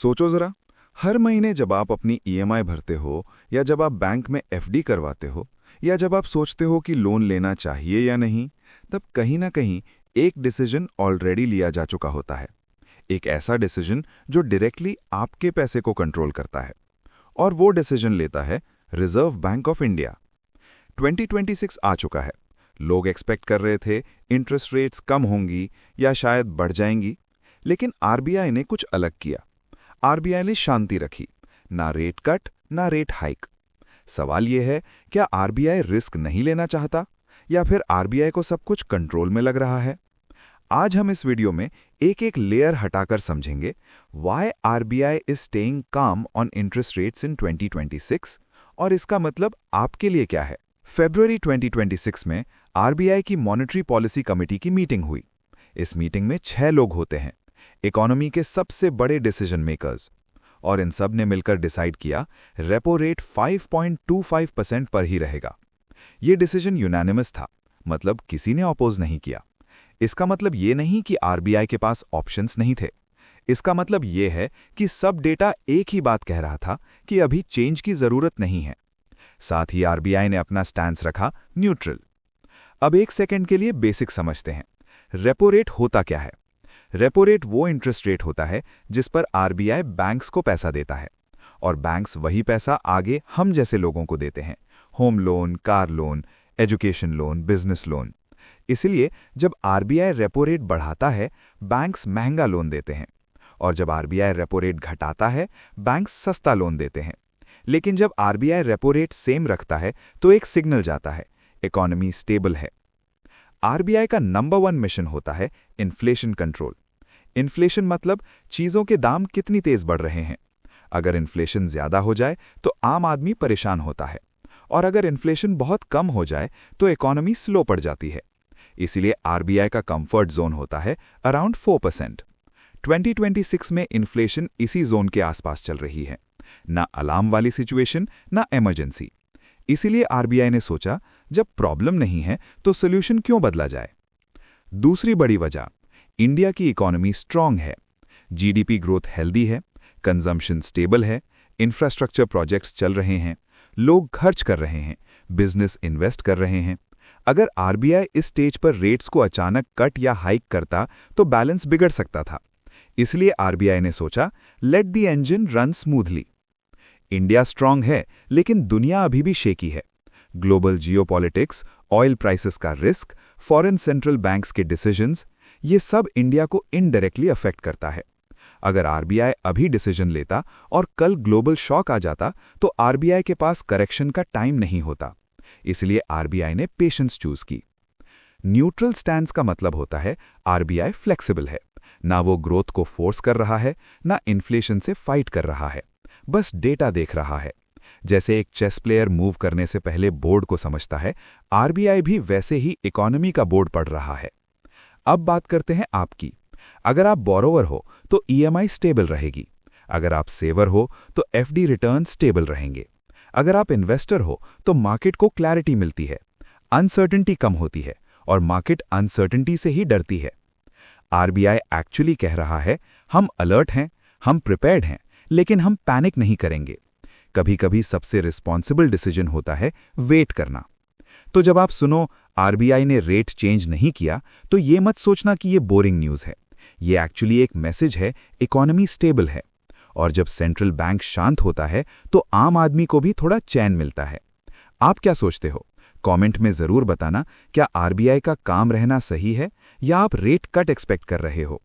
सोचो जरा, हर महीने जब आप अपनी ईएमआई भरते हो, या जब आप बैंक में एफडी करवाते हो, या जब आप सोचते हो कि लोन लेना चाहिए या नहीं, तब कहीं ना कहीं एक डिसीजन ऑलरेडी लिया जा चुका होता है। एक ऐसा डिसीजन जो डायरेक्टली आपके पैसे को कंट्रोल करता है। और वो डिसीजन लेता है रिजर्व बैंक ऑफ इंडिया। 2026 आ चुका है। लोग एक्सपेक्ट कर रहे थे इंटरेस्ट रेट्स कम होंगी या शायद बढ़ जाएंगी, लेकिन आरबीआई ने कुछ अलग किया। आरबीआई ने शांति रखी, ना रेट कट ना रेट हाइक। सवाल यह है, क्या आरबीआई रिस्क नहीं लेना चाहता, या फिर आरबीआई को सब कुछ कंट्रोल में लग रहा है? आज हम इस वीडियो में एक एक लेयर हटाकर समझेंगे व्हाई आरबीआई इज स्टेइंग काम ऑन इंटरेस्ट रेट्स इन 2026 और इसका मतलब आपके लिए क्या है। फरवरी 2026 में आरबीआई की मॉनेटरी पॉलिसी कमेटी की मीटिंग हुई। इस मीटिंग में 6 लोग होते हैं, इकोनॉमी के सबसे बड़े डिसीजन मेकर्स, और इन सब ने मिलकर डिसाइड किया रेपो रेट 5.25% पर ही रहेगा। ये डिसीजन यूनानिमस था, मतलब किसी ने अपोज नहीं किया। इसका मतलब ये नहीं कि आरबीआई के पास ऑप्शंस नहीं थे। इसका मतलब ये है कि सब डेटा एक ही बात कह रहा था कि अभी चेंज की जरूरत नहीं है। साथ ही आरबीआई ने अपना स्टैंस रखा न्यूट्रल। अब एक सेकंड के लिए बेसिक समझते हैं। रेपो रेट होता क्या है? रेपो रेट वो इंटरेस्ट रेट होता है जिस पर आरबीआई बैंक्स को पैसा देता है, और बैंक्स वही पैसा आगे हम जैसे लोगों को देते हैं। Home loan, car loan, education loan, business loan. इसलिए जब आरबीआई रेपो रेट बढ़ाता है, बैंक्स महंगा लोन देते हैं, और जब आरबीआई रेपो रेट घटाता है, बैंक्स सस्ता लोन देते हैं। लेकिन जब आरबीआई रेपो रेट सेम रखता है तो एक सिग्नल जाता है, इकोनॉमी स्टेबल है। आरबीआई का नंबर 1 मिशन होता है इन्फ्लेशन कंट्रोल। इन्फ्लेशन मतलब चीजों के दाम कितनी तेज बढ़ रहे हैं। अगर इन्फ्लेशन ज्यादा हो जाए तो आम आदमी परेशान होता है, और अगर इन्फ्लेशन बहुत कम हो जाए तो इकोनॉमी स्लो पड़ जाती है। इसीलिए आरबीआई का कंफर्ट जोन होता है अराउंड 4%। 2026 में इन्फ्लेशन इसी जोन के आसपास चल रही है, ना अलार्म वाली सिचुएशन ना इमरजेंसी। इसीलिए आरबीआई ने सोचा, जब प्रॉब्लम नहीं है तो सोल्यूशन क्यों बदला जाए। दूसरी बड़ी वजह, इंडिया की इकोनॉमी स्ट्रांग है, जीडीपी ग्रोथ हेल्दी है, कंजम्पशन स्टेबल है, इंफ्रास्ट्रक्चर प्रोजेक्ट्स चल रहे हैं, लोग खर्च कर रहे हैं, बिजनेस इन्वेस्ट कर रहे हैं। अगर आरबीआई इस स्टेज पर रेट्स को अचानक कट या हाइक करता तो बैलेंस बिगड़ सकता था। इसलिए आरबीआई ने सोचा, let the engine run smoothly. India strong है, लेकिन दुनिया अभी भी शेकी है। ग्लोबल जियोपॉलिटिक्स, ऑयल प्राइसेस का रिस्क, फॉरेन सेंट्रल बैंक्स के डिसीजंस, ये सब इंडिया को इनडायरेक्टली अफेक्ट करता है। अगर आरबीआई अभी डिसीजन लेता और कल ग्लोबल शॉक आ जाता तो आरबीआई के पास करेक्शन का टाइम नहीं होता। इसलिए आरबीआई ने पेशेंस चूज की। न्यूट्रल स्टैंड्स का मतलब होता है आरबीआई फ्लेक्सिबल है, ना वो ग्रोथ को फोर्स कर रहा है, ना इन्फ्लेशन से फाइट कर रहा है, बस डेटा देख रहा है। जैसे एक चेस प्लेयर मूव करने से पहले बोर्ड को समझता है, आरबीआई भी वैसे ही इकोनॉमी का बोर्ड पढ़ रहा है। अब बात करते हैं आपकी। अगर आप बोरोवर हो तो ईएमआई स्टेबल रहेगी। अगर आप सेवर हो तो एफडी रिटर्न स्टेबल रहेंगे। अगर आप इन्वेस्टर हो तो मार्केट को क्लैरिटी मिलती है, अनसर्टेनिटी कम होती है, और मार्केट अनसर्टेनिटी से ही डरती है। आरबीआई एक्चुअली कह रहा है, हम अलर्ट हैं, हम प्रिपेयर्ड हैं, लेकिन हम पैनिक नहीं करेंगे। कभी कभी सबसे रिस्पॉन्सिबल डिसीजन होता है वेट करना। तो जब आप सुनो आरबीआई ने रेट चेंज नहीं किया, तो ये मत सोचना कि ये बोरिंग न्यूज़ है। ये एक्चुअली एक मैसेज है, इकोनॉमी स्टेबल है। और जब सेंट्रल बैंक शांत होता है तो आम आदमी को भी थोड़ा चैन मिलता है। आप क्या सोचते हो? कमेंट में जरूर बताना, क्या आरबीआई का काम रहना सही है, या आप रेट कट एक्सपेक्ट कर रहे हो?